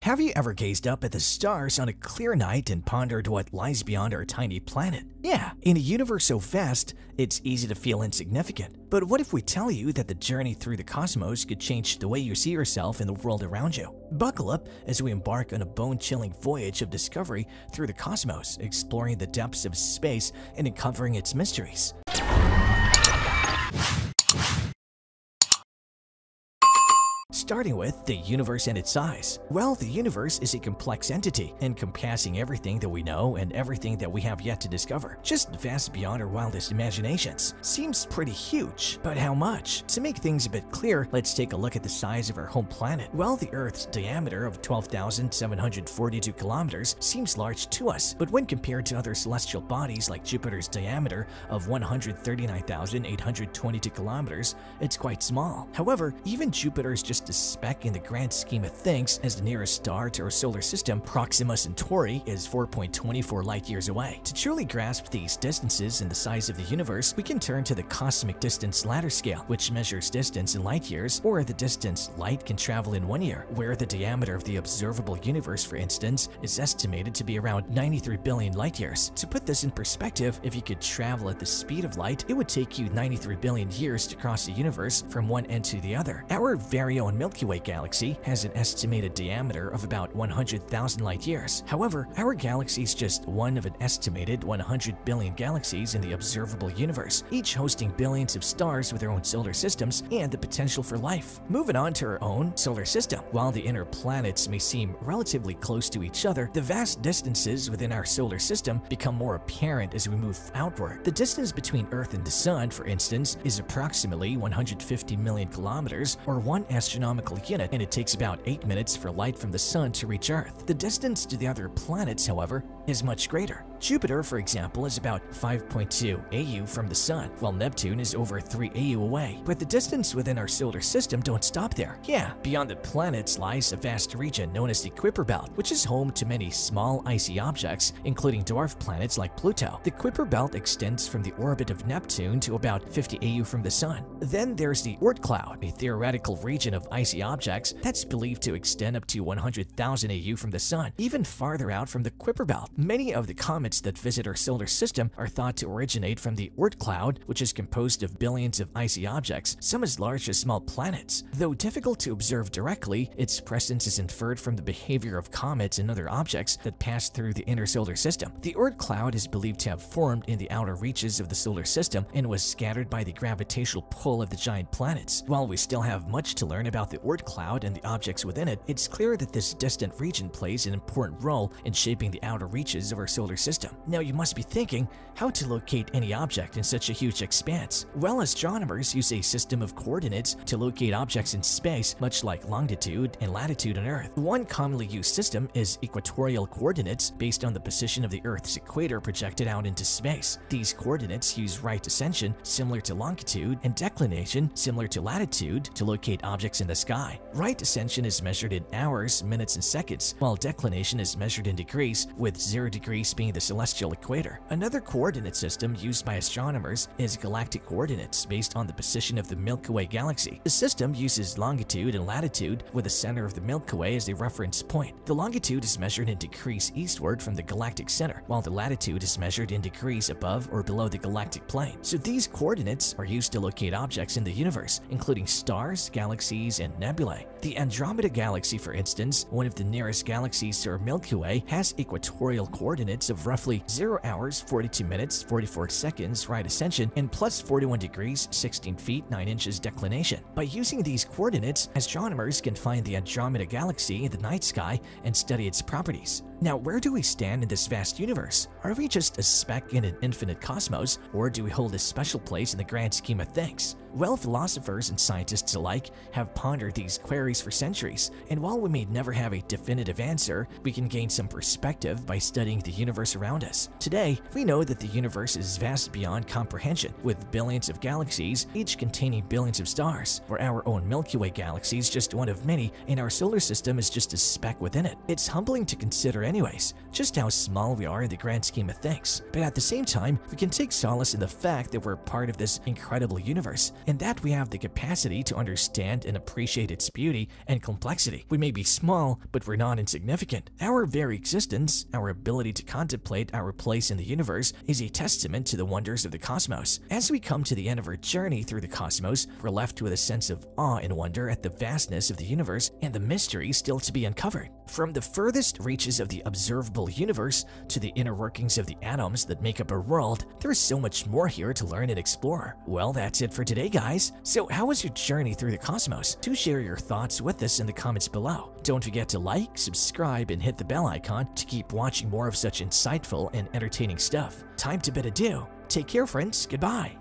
Have you ever gazed up at the stars on a clear night and pondered what lies beyond our tiny planet? Yeah, in a universe so vast, it's easy to feel insignificant. But what if we tell you that the journey through the cosmos could change the way you see yourself and the world around you? Buckle up as we embark on a bone-chilling voyage of discovery through the cosmos, exploring the depths of space and uncovering its mysteries. Starting with the universe and its size. Well, the universe is a complex entity, encompassing everything that we know and everything that we have yet to discover. Just vast beyond our wildest imaginations. Seems pretty huge, but how much? To make things a bit clear, let's take a look at the size of our home planet. Well, the Earth's diameter of 12,742 kilometers seems large to us, but when compared to other celestial bodies like Jupiter's diameter of 139,822 kilometers, it's quite small. However, even Jupiter is just a speck in the grand scheme of things, as the nearest star to our solar system, Proxima Centauri, is 4.24 light-years away. To truly grasp these distances and the size of the universe, we can turn to the cosmic distance ladder scale, which measures distance in light-years, or the distance light can travel in 1 year, where the diameter of the observable universe, for instance, is estimated to be around 93 billion light-years. To put this in perspective, if you could travel at the speed of light, it would take you 93 billion years to cross the universe from one end to the other. Our very own Milky Way galaxy has an estimated diameter of about 100,000 light-years. However, our galaxy is just one of an estimated 100 billion galaxies in the observable universe, each hosting billions of stars with their own solar systems and the potential for life. Moving on to our own solar system. While the inner planets may seem relatively close to each other, the vast distances within our solar system become more apparent as we move outward. The distance between Earth and the Sun, for instance, is approximately 150 million kilometers, or 1 astronomical unit, and it takes about 8 minutes for light from the Sun to reach Earth. The distance to the other planets, however, is much greater. Jupiter, for example, is about 5.2 AU from the Sun, while Neptune is over 3 AU away. But the distance within our solar system don't stop there. Yeah, beyond the planets lies a vast region known as the Kuiper Belt, which is home to many small icy objects, including dwarf planets like Pluto. The Kuiper Belt extends from the orbit of Neptune to about 50 AU from the Sun. Then there's the Oort cloud, a theoretical region of icy objects that's believed to extend up to 100,000 AU from the Sun, even farther out from the Kuiper Belt. Many of the comets that visit our solar system are thought to originate from the Oort cloud, which is composed of billions of icy objects, some as large as small planets. Though difficult to observe directly, its presence is inferred from the behavior of comets and other objects that pass through the inner solar system. The Oort cloud is believed to have formed in the outer reaches of the solar system and was scattered by the gravitational pull of the giant planets. While we still have much to learn about the Oort cloud and the objects within it, it's clear that this distant region plays an important role in shaping the outer reaches of our solar system. Now you must be thinking, how to locate any object in such a huge expanse? Well, astronomers use a system of coordinates to locate objects in space, much like longitude and latitude on Earth. One commonly used system is equatorial coordinates, based on the position of the Earth's equator projected out into space. These coordinates use right ascension, similar to longitude, and declination, similar to latitude, to locate objects in the sky. Right ascension is measured in hours, minutes, and seconds, while declination is measured in degrees, with 0 degrees being the celestial equator. Another coordinate system used by astronomers is galactic coordinates, based on the position of the Milky Way galaxy. The system uses longitude and latitude, with the center of the Milky Way as a reference point. The longitude is measured in degrees eastward from the galactic center, while the latitude is measured in degrees above or below the galactic plane. So these coordinates are used to locate objects in the universe, including stars, galaxies, and nebulae. The Andromeda Galaxy, for instance, one of the nearest galaxies to our Milky Way, has equatorial coordinates of roughly 0 hours, 42 minutes, 44 seconds right ascension and plus 41 degrees, 16 feet, 9 inches declination. By using these coordinates, astronomers can find the Andromeda Galaxy in the night sky and study its properties. Now, where do we stand in this vast universe? Are we just a speck in an infinite cosmos, or do we hold a special place in the grand scheme of things? Well, philosophers and scientists alike have pondered these queries for centuries, and while we may never have a definitive answer, we can gain some perspective by studying the universe around us. Today, we know that the universe is vast beyond comprehension, with billions of galaxies, each containing billions of stars, where our own Milky Way galaxy is just one of many, and our solar system is just a speck within it. It's humbling to consider anyways, just how small we are in the grand scheme of things. But at the same time, we can take solace in the fact that we're part of this incredible universe, and that we have the capacity to understand and appreciate its beauty and complexity. We may be small, but we're not insignificant. Our very existence, our ability to contemplate our place in the universe, is a testament to the wonders of the cosmos. As we come to the end of our journey through the cosmos, we're left with a sense of awe and wonder at the vastness of the universe and the mystery still to be uncovered. From the furthest reaches of the observable universe to the inner workings of the atoms that make up our world, there is so much more here to learn and explore. Well, that's it for today, guys. So how was your journey through the cosmos? Do share your thoughts with us in the comments below. Don't forget to like, subscribe, and hit the bell icon to keep watching more of such insightful and entertaining stuff. Time to bid adieu. Take care, friends. Goodbye.